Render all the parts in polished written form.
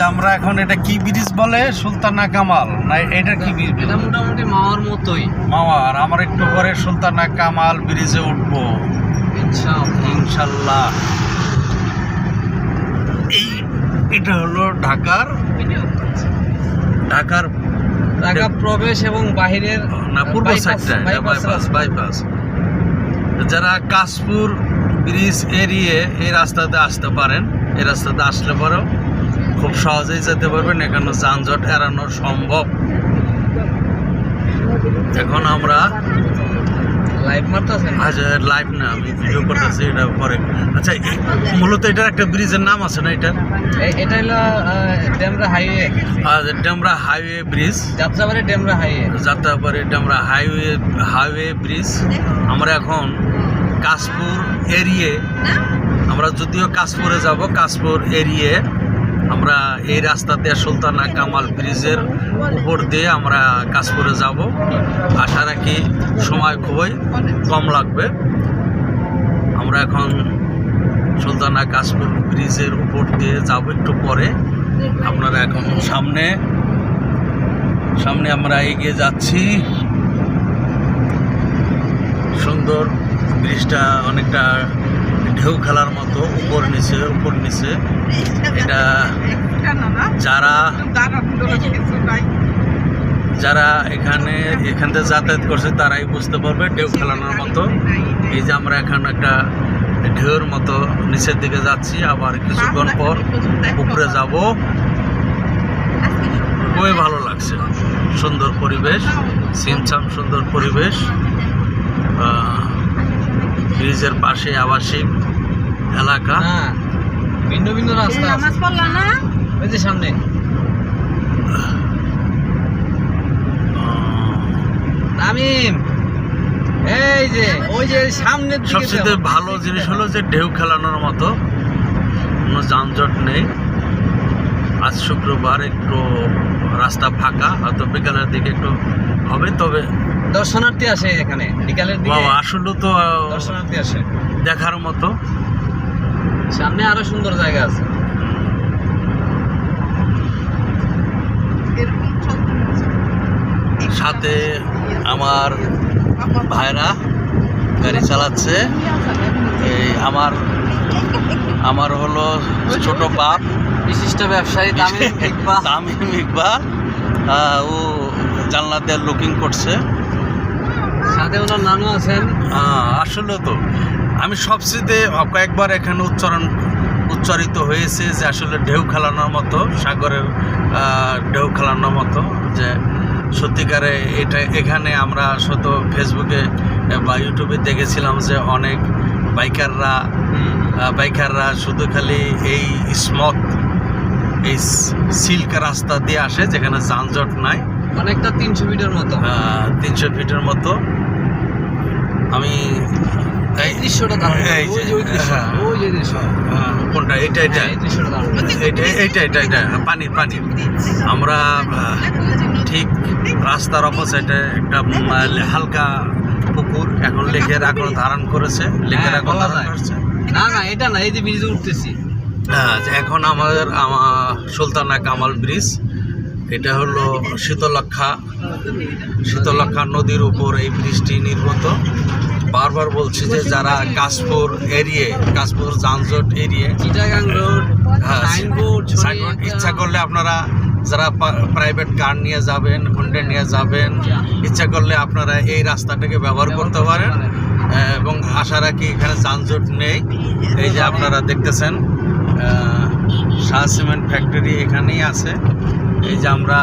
আমরা এখন এটা কি ব্রিজ বলে, সুলতানা কামাল না এটা কি ব্রিজ? এটা মোটামুটি মাওয়ার মতোই। মাওয়ার। আমার একটু পরে সুলতানা কামাল ব্রিজে উঠবো ইনশাল্লাহ। এটা হলো ঢাকার ঢাকা প্রবেশ এবং বাহিরের না পূর্ব সাইডটা বাইপাস। যারা কাশপুর ব্রিজ এরিয়ে এই রাস্তাতে আসতে পারেন, এই রাস্তাতে আসলে পরেও খুব সহজেই যেতে পারবেন, এখানে যানজট এড়ানো সম্ভব। এখন আমরা লাইভ মারতেছেন? আচ্ছা লাইভ না, আমি ভিডিও করতেছি এটা পরে। আচ্ছা মূলত এটার একটা ব্রিজের নাম আছে না? এটা হলো Demra highway. Demra highway bridge, Jatrabari Demra highway. Jatrabari Demra highway bridge. আমরা এখন কাশপুর এরিয়ে, আমরা যদিও কাশপুরে যাব, কাশপুর এরিয়ে আমরা এই রাস্তাতে সুলতানা কামাল ব্রিজের উপর দিয়ে আমরা কাশপুরে যাব। আশা রাখি সময় খুবই কম লাগবে। আমরা এখন সুলতানা কাশপুর ব্রিজের উপর দিয়ে যাব একটু পরে। আপনারা এখন সামনে আমরা এগিয়ে যাচ্ছি। সুন্দর ব্রিজটা, অনেকটা ঢেউ খেলার মতো, উপর নিচে। এটা যারা এখান থেকে যাতায়াত করছে তারাই বুঝতে পারবে ঢেউ খেলানোর মতো। এই যে আমরা এখন একটা ঢেউর মতো নিচের দিকে যাচ্ছি, আবার কিছুক্ষণ পর উপরে যাব। খুবই ভালো লাগছে, সুন্দর পরিবেশ, ছিমছাম সুন্দর পরিবেশ। ব্রিজের পাশে আবাসিক এলাকা, ভিন্ন ভিন্ন রাস্তা ওই যে সামনে। তামিম, এই যে ওই যে সামনের দিকে। সবচেয়ে ভালো জিনিস হলো যে ঢেউ খেলানোর মতো, কোনো যানজট নেই। আজ শুক্রবার, একটু রাস্তা ফাঁকা, হয়তো বিকালের দিকে একটু হবে, তবে দর্শনার্থী আসে এখানে বিকালের দিকে। আসলে তো দর্শনার্থী আসে দেখার মতো। সামনে আরো সুন্দর জায়গা আছে। সাথে আমার ভাইরা গাড়ি চালাচ্ছে। এই আমার হলো ছোট বাপ, বিশিষ্ট ব্যবসায়ী তামিম ইকবাল। ও জানলা দিয়ে লুকিং করছে, সাথে ওনার নানু আছেন। আসলে তো আমি সবচেয়ে কয়েকবার এখানে উচ্চারিত হয়েছে যে আসলে ঢেউ খেলানোর মতো, সাগরের ঢেউ খেলানোর মতো, যে সত্যিকারে এখানে আমরা শুধু ফেসবুকে বা ইউটিউবে দেখেছিলাম যে অনেক বাইকাররা শুধু খালি এই স্মথ, এই সিল্ক রাস্তা দিয়ে আসে যেখানে যানজট নাই। অনেকটা 300 ফিটের মতো, 300 ফিটের মতো। আমি এই দৃশ্যটা কোনটা? এটা পানি। আমরা ঠিক রাস্তার অপোজিটে একটা হালকা পুকুর, এখন লেকের আকার ধারণ করেছে। না এটা না, এই যে ব্রিজে উঠতেছি। এখন আমাদের সুলতানা কামাল ব্রিজ, এটা হলো শীতলক্ষা নদীর উপর এই ব্রিজটি নির্মিত। বারবার বলছি যে যারা কাশপুর যানজট এরিয়ে, ইচ্ছা করলে আপনারা যারা প্রাইভেট কার নিয়ে যাবেন, হুন্ডা নিয়ে যাবেন, ইচ্ছা করলে আপনারা এই রাস্তাটাকে ব্যবহার করতে পারেন। এবং আশা রাখি এখানে যানজট নেই। এই যে আপনারা দেখতেছেন শাহ সিমেন্ট ফ্যাক্টরি এখানেই আছে। এই যে আমরা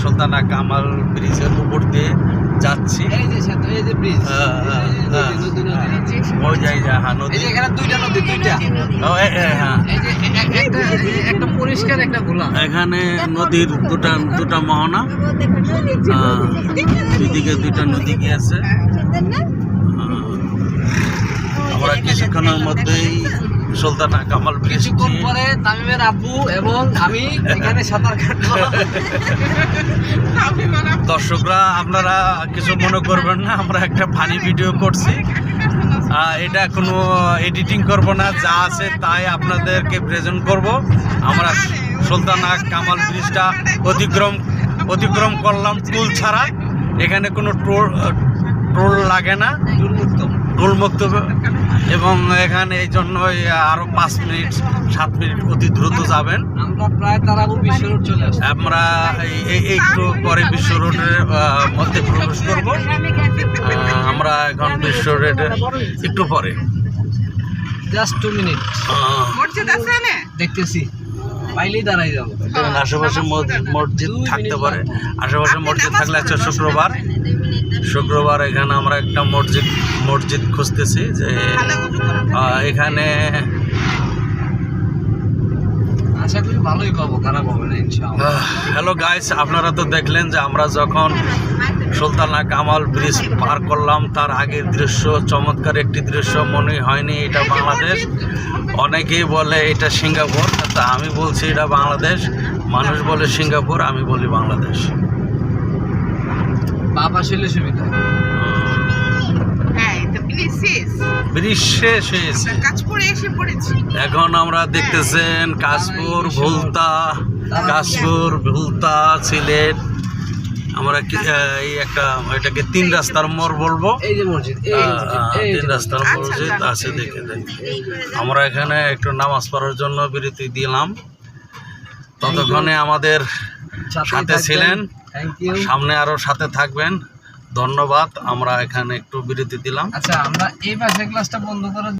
সুলতানা কামাল ব্রিজের উপর দিয়ে যাচ্ছি। এখানে নদীর দুটা মোহনা, দুদিকে দুইটা নদী গিয়েছে। আমরা কিছুক্ষণের মধ্যেই সুলতানা কামাল ব্রিজ পরে তামিমের আব্বু এবং আমি এখানে সাঁতার কাটবো। দর্শকরা আপনারা কিছু মনে করবেন না, আমরা একটা ফানি ভিডিও করছি। এটা কোনো এডিটিং করব না, যা আছে তাই আপনাদেরকে প্রেজেন্ট করব। আমরা সুলতানা কামাল ব্রিজটা অতিক্রম করলাম টুল ছাড়া। এখানে কোনো টোল লাগে না, টোলমুক্ত। এবং এখানে এই জন্য আরও 5 মিনিট 7 মিনিট অতি দ্রুত যাবেন। আমরা প্রায় তারাপুর বিশ্ব রোড চলে আসছি। আমরা একটু পরে বিশ্ব রোডের মধ্যে প্রবেশ করব। আমরা এখন বিশ্ব রোডের একটু পরে, জাস্ট 2 মিনিট দেখতেছি, পাইলেই দাঁড়াই যাবো। আশেপাশে মসজিদ থাকতে পারে, আশেপাশে মসজিদ থাকলে আজকে শুক্রবার এখানে আমরা একটা মসজিদ খুঁজতেছি যে এখানে আশা করি ভালোই পাবো, খারাপ হবে না ইনশাআল্লাহ। হ্যালো গাইস, আপনারা তো দেখলেন যে আমরা যখন সুলতানা কামাল ব্রিজ পার করলাম তার আগের দৃশ্য, চমৎকার একটি দৃশ্য। মনে হয়নি এটা বাংলাদেশ। অনেকেই বলে এটা সিঙ্গাপুর, তা আমি বলছি এটা বাংলাদেশ। মানুষ বলে সিঙ্গাপুর, আমি বলি বাংলাদেশ। বাবা ছেলে সুবিধা ব্রিজ শেষ হয়েছে, এখন আমরা দেখতেছেন কাশপুর, ভুলতা, সিলেট। আমরা এই একটা এটাকে 3 রাস্তার মোড় বলবো। এই যে মসজিদ, 3 রাস্তার মসজিদ আছে, দেখে আমরা এখানে একটু নামাজ পড়ার জন্য বিরতি দিলাম। ততক্ষণে আমাদের সাথে ছিলেন, থ্যাংক ইউ। সামনে আরো সাথে থাকবেন। ধন্যবাদ। আমরা এখানে একটু বিরতি দিলাম। আচ্ছা, আমরা এই পাশে ক্লাসটা বন্ধ করে